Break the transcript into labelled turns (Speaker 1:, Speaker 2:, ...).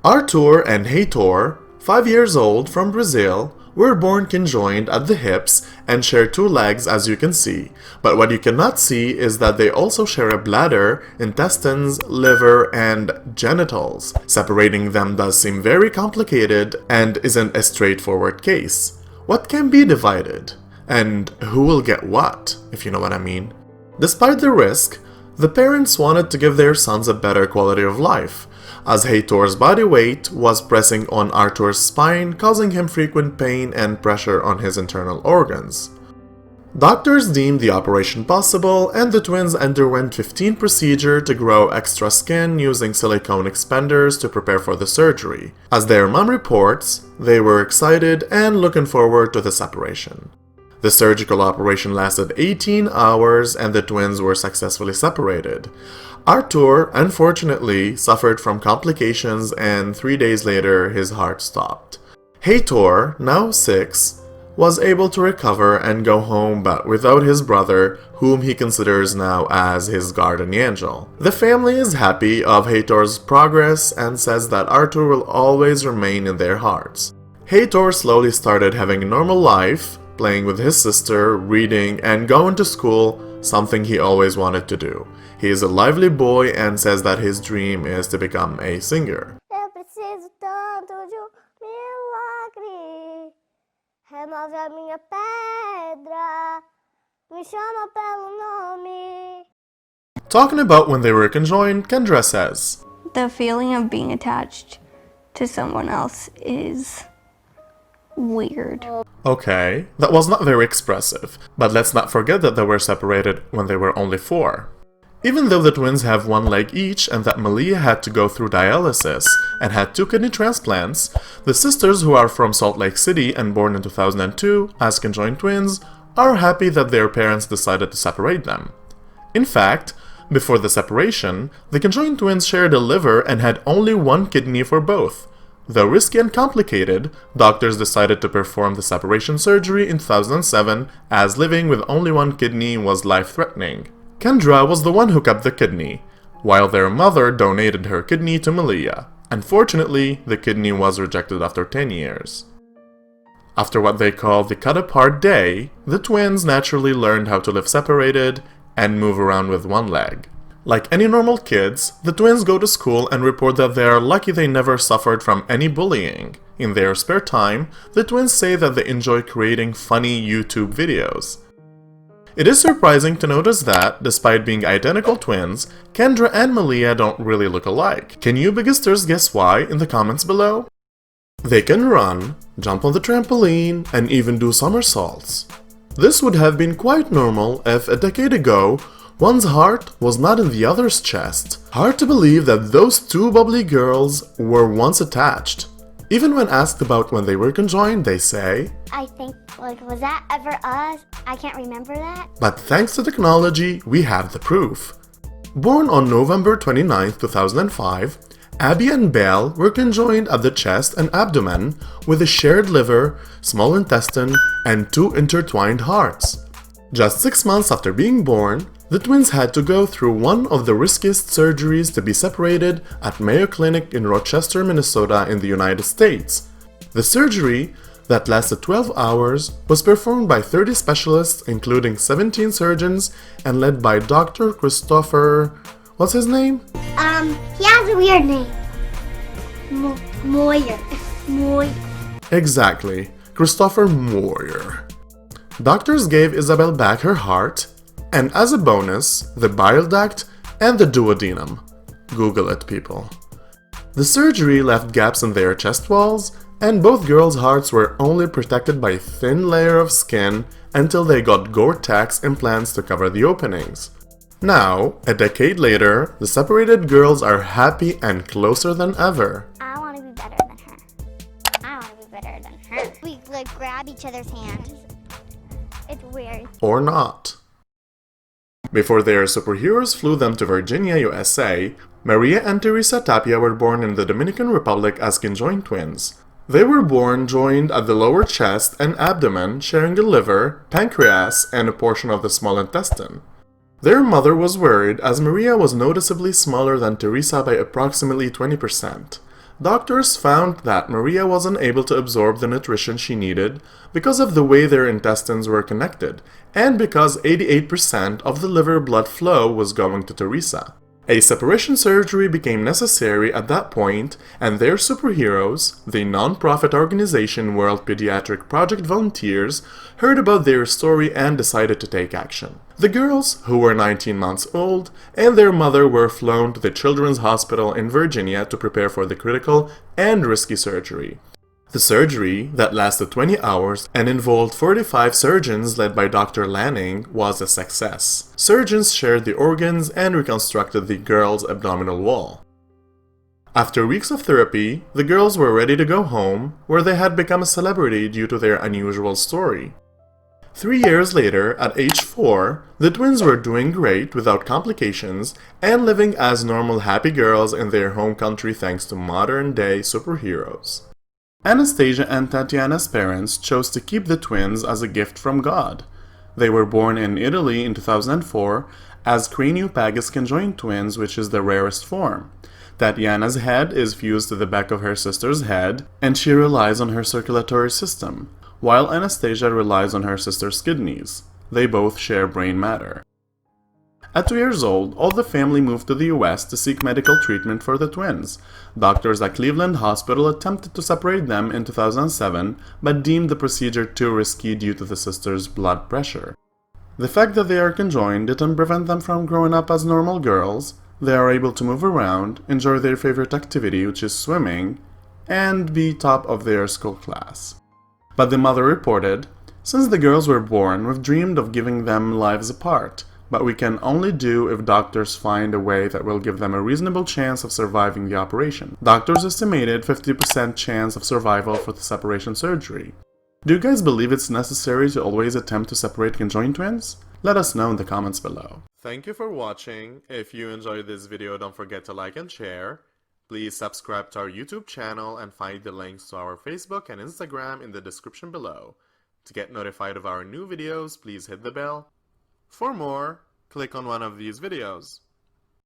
Speaker 1: Arthur and Heitor, 5 years old from Brazil, were born conjoined at the hips and share 2 legs as you can see, but what you cannot see is that they also share a bladder, intestines, liver, and genitals. Separating them does seem very complicated and isn't a straightforward case. What can be divided? And who will get what, if you know what I mean? Despite the risk, the parents wanted to give their sons a better quality of life, as Heitor's body weight was pressing on Arthur's spine, causing him frequent pain and pressure on his internal organs. Doctors deemed the operation possible, and the twins underwent 15 procedures to grow extra skin using silicone expanders to prepare for the surgery. As their mom reports, they were excited and looking forward to the separation. The surgical operation lasted 18 hours and the twins were successfully separated. Arthur, unfortunately, suffered from complications and 3 days later his heart stopped. Heitor, now 6, was able to recover and go home but without his brother, whom he considers now as his guardian angel. The family is happy of Heitor's progress and says that Arthur will always remain in their hearts. Heitor slowly started having a normal life, playing with his sister, reading, and going to school, something he always wanted to do. He is a lively boy and says that his dream is to become a singer.
Speaker 2: Eu preciso tanto de milagre, remove a minha pedra, me chama pelo nome.
Speaker 1: Talking about when they were conjoined, Kendra says,
Speaker 3: The feeling of being attached to someone else is weird.
Speaker 1: Okay, that was not very expressive, but let's not forget that they were separated when they were only 4. Even though the twins have 1 leg each and that Maliyah had to go through dialysis and had 2 kidney transplants, the sisters who are from Salt Lake City and born in 2002 as conjoined twins are happy that their parents decided to separate them. In fact, before the separation, the conjoined twins shared a liver and had only 1 kidney for both. Though risky and complicated, doctors decided to perform the separation surgery in 2007 as living with only 1 kidney was life-threatening. Kendra was the one who kept the kidney, while their mother donated her kidney to Maliyah. Unfortunately, the kidney was rejected after 10 years. After what they call the cut-apart day, the twins naturally learned how to live separated and move around with 1 leg. Like any normal kids, the twins go to school and report that they are lucky they never suffered from any bullying. In their spare time, the twins say that they enjoy creating funny YouTube videos. It is surprising to notice that, despite being identical twins, Kendra and Maliyah don't really look alike. Can you biggesters guess why in the comments below? They can run, jump on the trampoline, and even do somersaults. This would have been quite normal if a decade ago, one's heart was not in the other's chest. Hard to believe that those 2 bubbly girls were once attached. Even when asked about when they were conjoined, they say,
Speaker 2: I think, was that ever us? I can't remember that.
Speaker 1: But thanks to technology, we have the proof. Born on November 29, 2005, Abby and Belle were conjoined at the chest and abdomen with a shared liver, small intestine, and 2 intertwined hearts. Just 6 months after being born, the twins had to go through one of the riskiest surgeries to be separated at Mayo Clinic in Rochester, Minnesota in the United States. The surgery, that lasted 12 hours, was performed by 30 specialists including 17 surgeons and led by Dr. Christopher... what's his name?
Speaker 2: He has a weird name. Moyer.
Speaker 1: Exactly, Christopher Moyer. Doctors gave Isabel back her heart, and as a bonus, the bile duct and the duodenum. Google it, people. The surgery left gaps in their chest walls, and both girls' hearts were only protected by a thin layer of skin until they got Gore-Tex implants to cover the openings. Now, a decade later, the separated girls are happy and closer than ever.
Speaker 2: I want to be better than her. I want to be better than her. We grab each other's hands. It's weird.
Speaker 1: Or not. Before their superheroes flew them to Virginia, USA, Maria and Teresa Tapia were born in the Dominican Republic as conjoined twins. They were born joined at the lower chest and abdomen, sharing the liver, pancreas, and a portion of the small intestine. Their mother was worried as Maria was noticeably smaller than Teresa by approximately 20%. Doctors found that Maria wasn't able to absorb the nutrition she needed because of the way their intestines were connected, and because 88% of the liver blood flow was going to Teresa. A separation surgery became necessary at that point, and their superheroes, the non-profit organization World Pediatric Project volunteers, heard about their story and decided to take action. The girls, who were 19 months old, and their mother were flown to the Children's Hospital in Virginia to prepare for the critical and risky surgery. The surgery, that lasted 20 hours and involved 45 surgeons led by Dr. Lanning, was a success. Surgeons shared the organs and reconstructed the girls' abdominal wall. After weeks of therapy, the girls were ready to go home, where they had become a celebrity due to their unusual story. 3 years later, at age 4, the twins were doing great without complications and living as normal happy girls in their home country thanks to modern-day superheroes. Anastasia and Tatiana's parents chose to keep the twins as a gift from God. They were born in Italy in 2004 as craniopagus conjoined twins, which is the rarest form. Tatiana's head is fused to the back of her sister's head, and she relies on her circulatory system, while Anastasia relies on her sister's kidneys. They both share brain matter. At 2 years old, all the family moved to the US to seek medical treatment for the twins. Doctors at Cleveland Hospital attempted to separate them in 2007, but deemed the procedure too risky due to the sisters' blood pressure. The fact that they are conjoined didn't prevent them from growing up as normal girls. They are able to move around, enjoy their favorite activity, which is swimming, and be top of their school class. But the mother reported, "Since the girls were born, we've dreamed of giving them lives apart. But we can only do if doctors find a way that will give them a reasonable chance of surviving the operation." Doctors estimated 50% chance of survival for the separation surgery. Do you guys believe it's necessary to always attempt to separate conjoined twins? Let us know in the comments below. Thank you for watching. If you enjoyed this video, don't forget to like and share. Please subscribe to our YouTube channel and find the links to our Facebook and Instagram in the description below. To get notified of our new videos, please hit the bell. For more, click on one of these videos.